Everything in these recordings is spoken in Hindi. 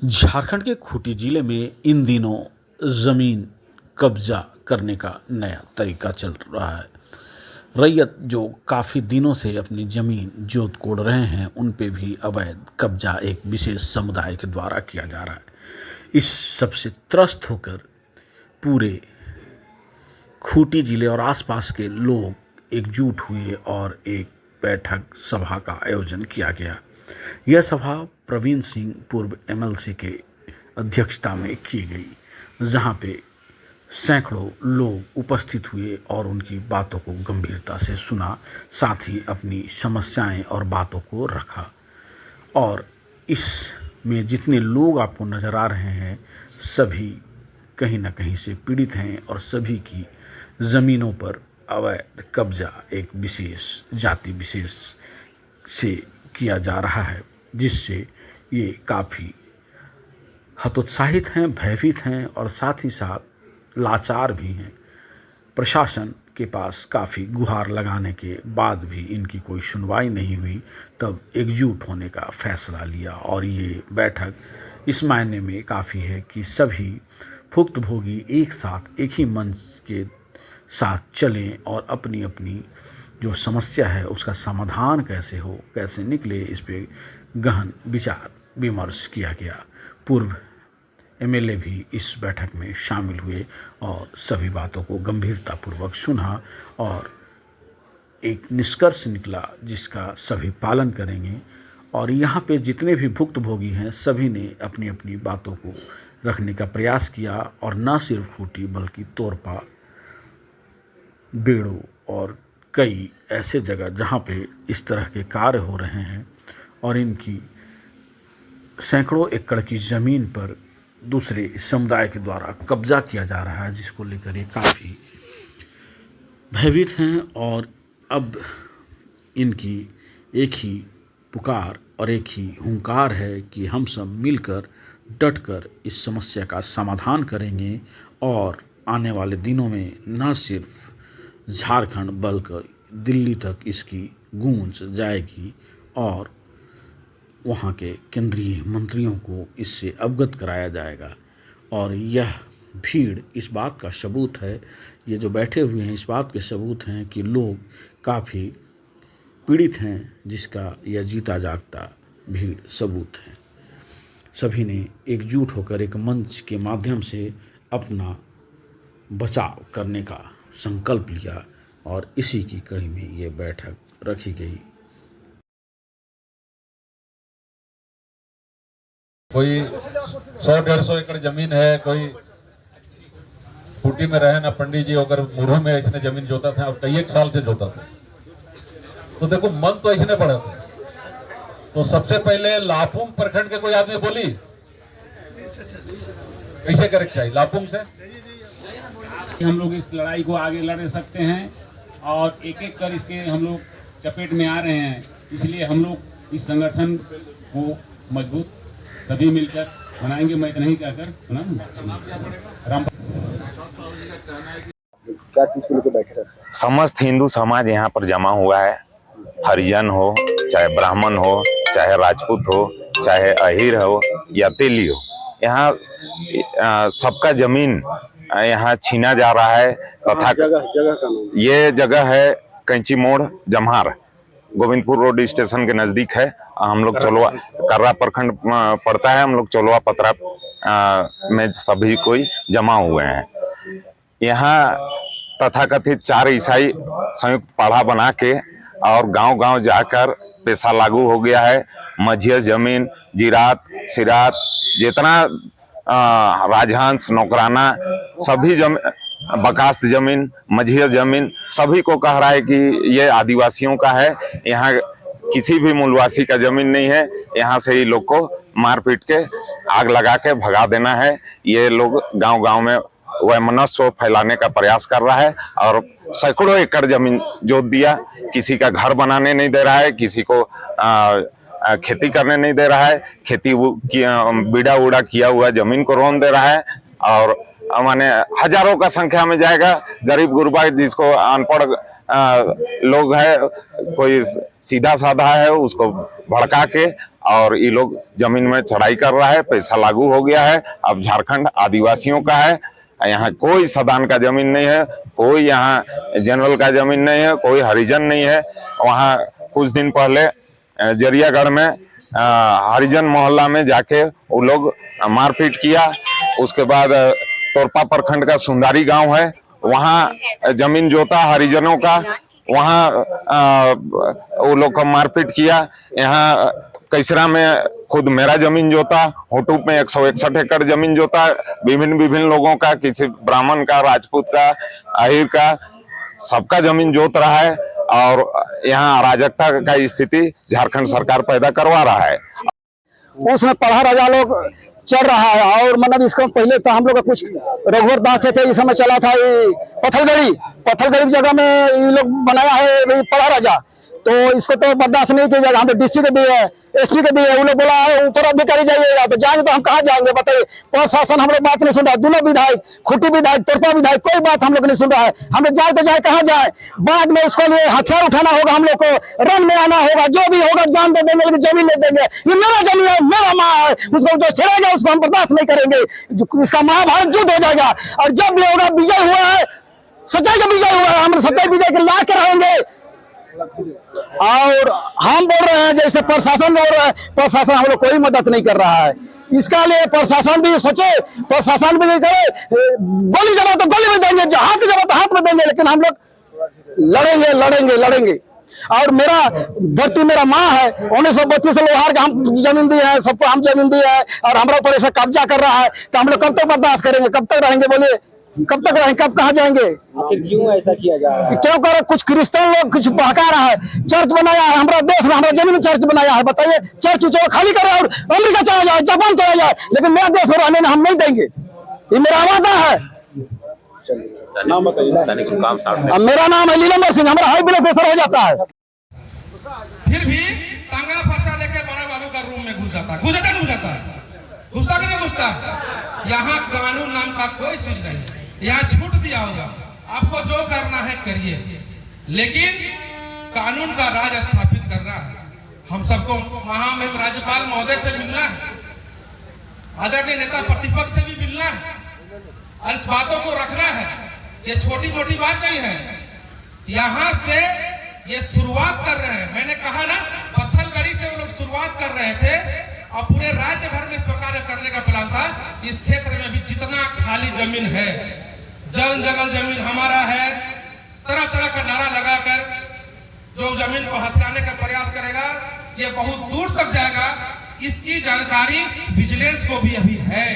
झारखंड के खूंटी जिले में इन दिनों जमीन कब्जा करने का नया तरीका चल रहा है। रैयत जो काफ़ी दिनों से अपनी ज़मीन जोत कोड़ रहे हैं, उन पे भी अवैध कब्जा एक विशेष समुदाय के द्वारा किया जा रहा है। इस सबसे त्रस्त होकर पूरे खूंटी जिले और आसपास के लोग एकजुट हुए और एक बैठक सभा का आयोजन किया गया। यह सभा प्रवीण सिंह पूर्व एमएलसी के अध्यक्षता में की गई, जहां पे सैकड़ों लोग उपस्थित हुए और उनकी बातों को गंभीरता से सुना, साथ ही अपनी समस्याएं और बातों को रखा। और इसमें जितने लोग आपको नज़र आ रहे हैं, सभी कहीं ना कहीं से पीड़ित हैं और सभी की ज़मीनों पर अवैध कब्जा एक विशेष जाति विशेष से किया जा रहा है, जिससे ये काफ़ी हतोत्साहित हैं, भयभीत हैं और साथ ही साथ लाचार भी हैं। प्रशासन के पास काफ़ी गुहार लगाने के बाद भी इनकी कोई सुनवाई नहीं हुई, तब एकजुट होने का फैसला लिया। और ये बैठक इस मायने में काफ़ी है कि सभी भुक्तभोगी एक साथ एक ही मंच के साथ चलें और अपनी अपनी जो समस्या है उसका समाधान कैसे हो, कैसे निकले, इस पे गहन विचार विमर्श किया गया। पूर्व एमएलए भी इस बैठक में शामिल हुए और सभी बातों को गंभीरतापूर्वक सुना और एक निष्कर्ष निकला जिसका सभी पालन करेंगे। और यहाँ पे जितने भी भुक्तभोगी हैं, सभी ने अपनी अपनी बातों को रखने का प्रयास किया और न सिर्फ खूंटी बल्कि तोरपा, बेड़ो और कई ऐसे जगह जहाँ पे इस तरह के कार्य हो रहे हैं और इनकी सैकड़ों एकड़ की ज़मीन पर दूसरे समुदाय के द्वारा कब्जा किया जा रहा है, जिसको लेकर ये काफ़ी भयभीत हैं। और अब इनकी एक ही पुकार और एक ही हुंकार है कि हम सब मिलकर डटकर इस समस्या का समाधान करेंगे और आने वाले दिनों में न सिर्फ झारखंड बल्कि दिल्ली तक इसकी गूंज जाएगी और वहाँ के केंद्रीय मंत्रियों को इससे अवगत कराया जाएगा। और यह भीड़ इस बात का सबूत है, ये जो बैठे हुए हैं इस बात के सबूत हैं कि लोग काफ़ी पीड़ित हैं, जिसका यह जीता जागता भीड़ सबूत है। सभी ने एकजुट होकर एक मंच के माध्यम से अपना बचाव करने का संकल्प लिया और इसी की कड़ी में ये बैठक रखी गई। कोई 100-150 एकड़ जमीन है, कोई खूंटी में रहे ना पंडित जी होकर मुरहू में इसने जमीन जोता था और कई एक साल से जोता था। तो देखो मन तो इसने पड़ा था। तो सबसे पहले लापुंग प्रखंड के कोई आदमी बोली कैसे करे चाहिए लापुंग से हम लोग इस लड़ाई को आगे लड़ सकते हैं और एक एक कर इसके हम लोग चपेट में आ रहे हैं। इसलिए हम लोग इस संगठन को मजबूत सभी मिलकर बनाएंगे। मैं इतना ही कहकर क्या चीज को लेकर बैठे रहते हैं? समस्त हिंदू समाज यहाँ पर जमा हुआ है। हरिजन हो, चाहे ब्राह्मण हो, चाहे राजपूत हो, चाहे अहीर हो या तेली हो, यहाँ सबका जमीन यहाँ छीना जा रहा है। तथा जगह का नाम ये जगह है कैंची मोड़ जम्हार, गोविंदपुर रोड स्टेशन के नजदीक है। हम लोग चोलवा कर्रा प्रखंड पड़ता है। हम लोग चोलवा पतरा में सभी कोई जमा हुए हैं। यहाँ तथाकथित 4 ईसाई संयुक्त पाढ़ा बना के और गांव-गांव जाकर पैसा लागू हो गया है। मझिया जमीन, जिरात, सिरात, जितना राजहंस, नौकराना, सभी बकास्त जमीन, मझिया जमीन, सभी को कह रहा है कि ये आदिवासियों का है। यहाँ किसी भी मूलवासी का जमीन नहीं है। यहाँ से ही लोग को मार पीट के आग लगा के भगा देना है। ये लोग गांव-गांव में वैमनस्य फैलाने का प्रयास कर रहा है और सैकड़ों एकड़ जमीन जोत दिया। किसी का घर बनाने नहीं दे रहा है, किसी को खेती करने नहीं दे रहा है। खेती बीड़ा उड़ा किया हुआ जमीन को रौन दे रहा है और माने हजारों का संख्या में जाएगा। गरीब गुरबा जिसको अनपढ़ लोग है, कोई सीधा साधा है, उसको भड़का के और ये लोग जमीन में चढ़ाई कर रहा है। पैसा लागू हो गया है, अब झारखंड आदिवासियों का है। यहाँ कोई सदान का जमीन नहीं है, कोई यहाँ जनरल का जमीन नहीं है, कोई हरिजन नहीं है। वहाँ कुछ दिन पहले जरियागढ़ में हरिजन मोहल्ला में जाके वो लोग मारपीट किया। उसके बाद तोरपा प्रखंड का सुंदारी गांव है, वहाँ जमीन जोता हरिजनों का, वहाँ वो लोग को मारपीट किया। यहाँ कैसरा में खुद मेरा जमीन जोता, होटू में 161 एकड़ जमीन जोता, विभिन्न लोगों का, किसी ब्राह्मण का, राजपूत का, आहिर का, सबका जमीन जोत रहा है। और यहाँ अराजकता का स्थिति झारखंड सरकार पैदा करवा रहा है। उसमें पढ़ा राजा लोग चल रहा है। और मतलब इसको पहले तो हम लोग का कुछ रघुवर दास थे, इस समय चला था ये पत्थलगढ़ी की जगह में ये लोग बनाया है पढ़ा राजा। तो इसको तो बर्दाश्त नहीं किया जाएगा। हम डीसी के दिए है, एसपी के दिए, वो लोग बोला है ऊपर अधिकारी जाइएगा, तो जाएंगे तो हम कहाँ जाएंगे बताइए। प्रशासन हम लोग बात नहीं सुन रहा है। दोनों विधायक, खुटी विधायक, तोरपा विधायक, कोई बात हम लोग नहीं सुन रहा है। हम लोग जाए तो जाए कहाँ जाए। बाद में उसके लिए हथियार उठाना होगा, हम लोग को रन में आना होगा, जो भी होगा जान दे देंगे, लेकिन जमीन नहीं देंगे। ये मेरा जमीन है, मेरा माँ है, उसको जो छेड़ेगा उसको हम बर्दाश्त नहीं करेंगे। इसका महाभारत युद्ध हो जाएगा। और जब भी होगा, विजय हुआ है, सच्चाई का विजय हुआ है, हम सच्चाई विजय के ला के रहेंगे। और हम बोल रहे हैं जैसे प्रशासन बोल रहा है, प्रशासन हम लोग कोई मदद नहीं कर रहा है। इसका लिए प्रशासन भी सोचे, प्रशासन भी नहीं करे। गोली जमा तो गोली में देंगे, हाथ जमा तो हाथ में देंगे, लेकिन हम लोग लड़ेंगे। और मेरा धरती मेरा माँ है। 1932 से लोहार का हम जमीन दी है, सबको हम जमीन दी है, और हमारा ऊपर ऐसा कब्जा कर रहा है। तो हम लोग कब तक बर्दाश्त करेंगे, कब तक रहेंगे, बोलिए कब तक रहेंगे, कब कहाँ जाएंगे। आखिर क्यों ऐसा किया जा रहा है? क्यों कर कुछ क्रिश्चियन लोग कुछ बहका रहा है। चर्च बनाया है हमारा देश में, हमारा जमीन में चर्च बनाया है। बताइए, चर्च खाली करे और अमेरिका चला जाए, जापान चला जाए, लेकिन मेरा देश में रहने में हम नहीं देंगे। ये मेरा वादा है। नाम बताइए। अब मेरा नाम है लीलामर सिंह। हमारा हाई ब्लड प्रेशर हो जाता है। फिर भी टांगा फंसा लेके बड़ा बाबू का रूम में घुस जाता है। घुसता कि नहीं घुसता? यहाँ कानून नाम का कोई चीज नहीं है। यहाँ छूट दिया होगा, आपको जो करना है करिए, लेकिन कानून का राज स्थापित करना है। हम सबको महामहिम राज्यपाल महोदय से मिलना है, आदरणीय नेता प्रतिपक्ष से भी मिलना है, और इस बातों को रखना है। ये छोटी मोटी बात नहीं है। यहाँ से ये शुरुआत कर रहे हैं। मैंने कहा ना, पत्थलगढ़ी से वो लोग शुरुआत कर रहे थे और पूरे राज्य भर में इस प्रकार करने का प्लान था। इस क्षेत्र में भी जितना खाली जमीन है, जल जंगल जमीन हमारा है, तरह तरह का नारा लगाकर जो जमीन को हथियाने का प्रयास करेगा, ये बहुत दूर तक जाएगा। इसकी जानकारी विजिलेंस को भी अभी है।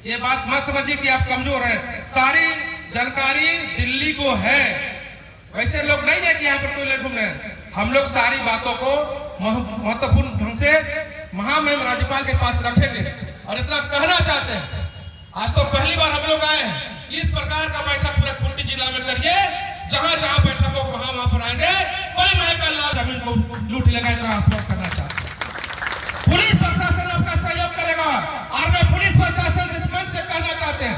ये बात मत समझिए कि आप कमजोर हैं, सारी जानकारी दिल्ली को है। वैसे लोग नहीं है कि यहाँ पर कोई लोग घूम रहे हैं। हम लोग सारी बातों को महत्वपूर्ण ढंग से महामहिम राज्यपाल के पास रखेंगे। और इतना कहना चाहते हैं, आज तो पहली बार हम लोग आए हैं, इस प्रकार का बैठक पूरे खूंटी जिला में करिए। जहां जहां बैठक हो वहां पर आएंगे। कोई महकल जमीन को लूट लेगा, इतना आश्वस्त करना चाहते हैं। पुलिस प्रशासन आपका सहयोग करेगा। और मैं पुलिस प्रशासन से मंच से कहना चाहते हैं,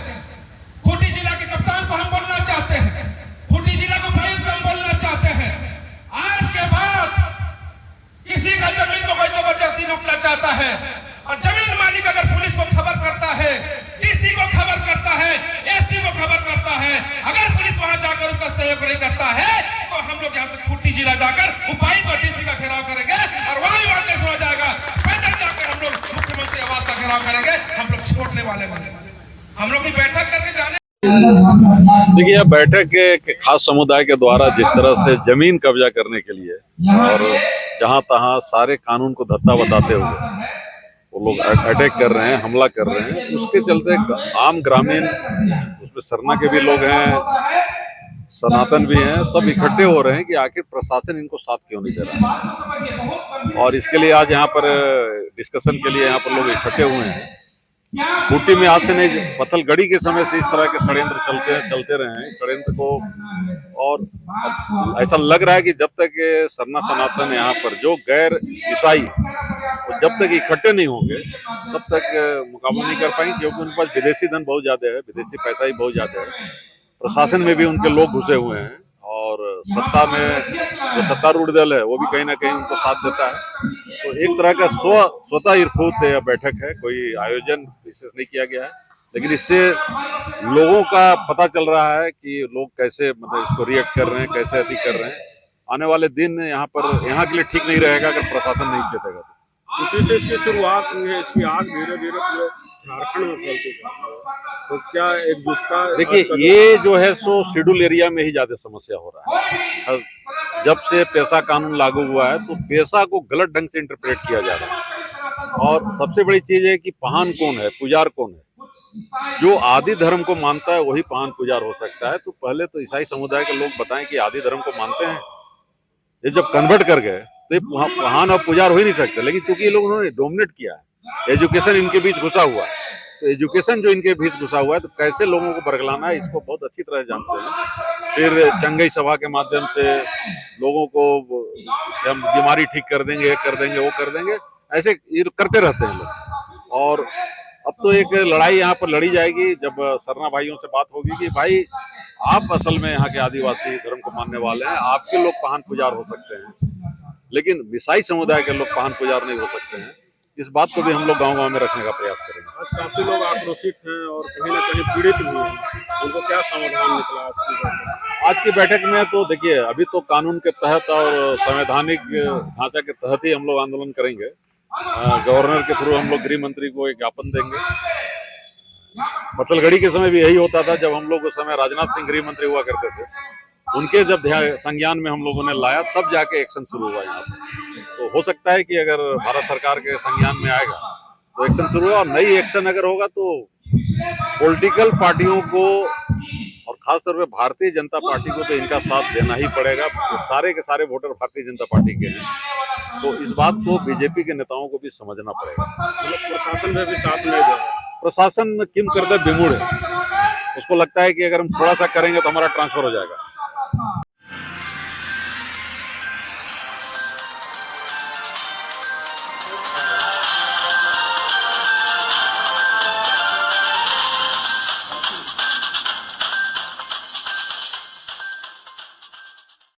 खूंटी जिला के कप्तान को हम बोलना चाहते हैं, खूंटी जिला को उपायुक्त को हम बोलना चाहते हैं, आज के बाद किसी का जमीन को कोई जबरदस्ती लूटना चाहता है, और जमीन मालिक अगर पुलिस को खबर करता है, डीसी को खबर करता है, एसपी को खबर करता है, अगर पुलिस वहां जाकर उसका सहयोग नहीं करता है, तो हम लोग यहाँ से खूंटी जिला जाकर उपायुक्त और डीसी का घेराव करेंगे। और वहां भी बात नहीं सुना जाएगा। पैदल जाकर हम लोग मुख्यमंत्री आवास का घेराव करेंगे। हम लोग छोड़ने वाले नहीं। हम लोग की बैठक करके जाने। देखिए, यह बैठक एक खास समुदाय के द्वारा जिस तरह से जमीन कब्जा करने के लिए और जहां तहां सारे कानून को धत्ता बताते हुए वो लोग अटैक कर रहे हैं, हमला कर रहे हैं, उसके चलते आम ग्रामीण, उसमें सरना के भी लोग हैं, सनातन भी हैं, सब इकट्ठे हो रहे हैं कि आखिर प्रशासन इनको साथ क्यों नहीं दे रहा। और इसके लिए आज यहाँ पर डिस्कशन के लिए यहाँ पर लोग इकट्ठे हुए हैं। खूंटी में आज से नहीं, पत्थलगढ़ी के समय से इस तरह के षड्यंत्र चलते रहे हैं। षड्यंत्र को और ऐसा लग रहा है कि जब तक ये सरना सनातन यहाँ पर जो गैर ईसाई जब तक इकट्ठे नहीं होंगे तब तक मुकाबला नहीं कर पाएंगे, क्योंकि उनके पास विदेशी धन बहुत ज्यादा है, विदेशी पैसा ही बहुत ज्यादा है। प्रशासन में भी उनके लोग घुसे हुए हैं और और सत्ता में जो सत्तारूढ़ दल है वो भी कहीं ना कहीं उनको साथ देता है। तो एक तरह का स्वतः स्फूर्त बैठक है, कोई आयोजन विशेष नहीं किया गया है, लेकिन इससे लोगों का पता चल रहा है कि लोग कैसे मतलब इसको रिएक्ट कर रहे हैं, कैसे अति कर रहे हैं। आने वाले दिन यहाँ के लिए ठीक नहीं रहेगा अगर प्रशासन नहीं चलेगा तो। इसी से इसकी शुरुआत हुई है, इसकी आग धीरे धीरे पूरे झारखंड में फैलती है। तो क्या एकजुटता, देखिए ये जो है सो शेड्यूल एरिया में ही ज्यादा समस्या हो रहा है। जब से पेशा कानून लागू हुआ है तो पेशा को गलत ढंग से इंटरप्रेट किया जा रहा है। और सबसे बड़ी चीज है कि पहान कौन है, पुजार कौन है। जो आदि धर्म को मानता है वही पहान पुजार हो सकता है। तो पहले तो ईसाई समुदाय के लोग बताएं कि आदि धर्म को मानते हैं, ये जब कन्वर्ट कर गए तो ये पहान और पुजार हो ही नहीं सकते। लेकिन क्योंकि ये लोग उन्होंने डोमिनेट किया है, एजुकेशन इनके बीच घुसा हुआ है, तो एजुकेशन जो इनके बीच घुसा हुआ है तो कैसे लोगों को बरगलाना है इसको बहुत अच्छी तरह जानते हैं। फिर चंगई सभा के माध्यम से लोगों को हम बीमारी ठीक कर देंगे, कर देंगे, वो कर देंगे, ऐसे ये करते रहते हैं लोग। और अब तो एक लड़ाई यहाँ पर लड़ी जाएगी जब सरना भाइयों से बात होगी कि भाई आप असल में यहाँ के आदिवासी धर्म को मानने वाले हैं, आपके लोग पहान पुजार हो सकते हैं, लेकिन ईसाई समुदाय के लोग पहान पुजार नहीं हो सकते हैं। इस बात को भी हम लोग गांव-गांव में रखने का प्रयास करेंगे। आज काफी लोग आक्रोशित हैं और कहीं ना कहीं पीड़ित भी हैं, उनको क्या समाधान निकला आज की बैठक में? तो देखिए अभी तो कानून के तहत और संवैधानिक ढांचा के तहत ही हम लोग आंदोलन करेंगे। गवर्नर के थ्रू हम लोग गृह मंत्री को एक ज्ञापन देंगे। पत्थलगड़ी के समय भी यही होता था, जब हम लोग उस समय राजनाथ सिंह गृह मंत्री हुआ करते थे, उनके जब संज्ञान में हम लोगों ने लाया तब जाके एक्शन शुरू हुआ यहाँ पर। तो हो सकता है कि अगर भारत सरकार के संज्ञान में आएगा तो एक्शन शुरू हुआ, और नई एक्शन अगर होगा तो पॉलिटिकल पार्टियों को और खासतौर पे भारतीय जनता पार्टी को तो इनका साथ देना ही पड़ेगा। तो सारे के सारे वोटर भारतीय जनता पार्टी के हैं, तो इस बात को बीजेपी के नेताओं को भी समझना पड़ेगा। प्रशासन में भी साथ नहीं दे रहा। प्रशासन किम करते विमूढ़ है, उसको लगता है कि अगर हम थोड़ा सा करेंगे तो हमारा ट्रांसफर हो जाएगा।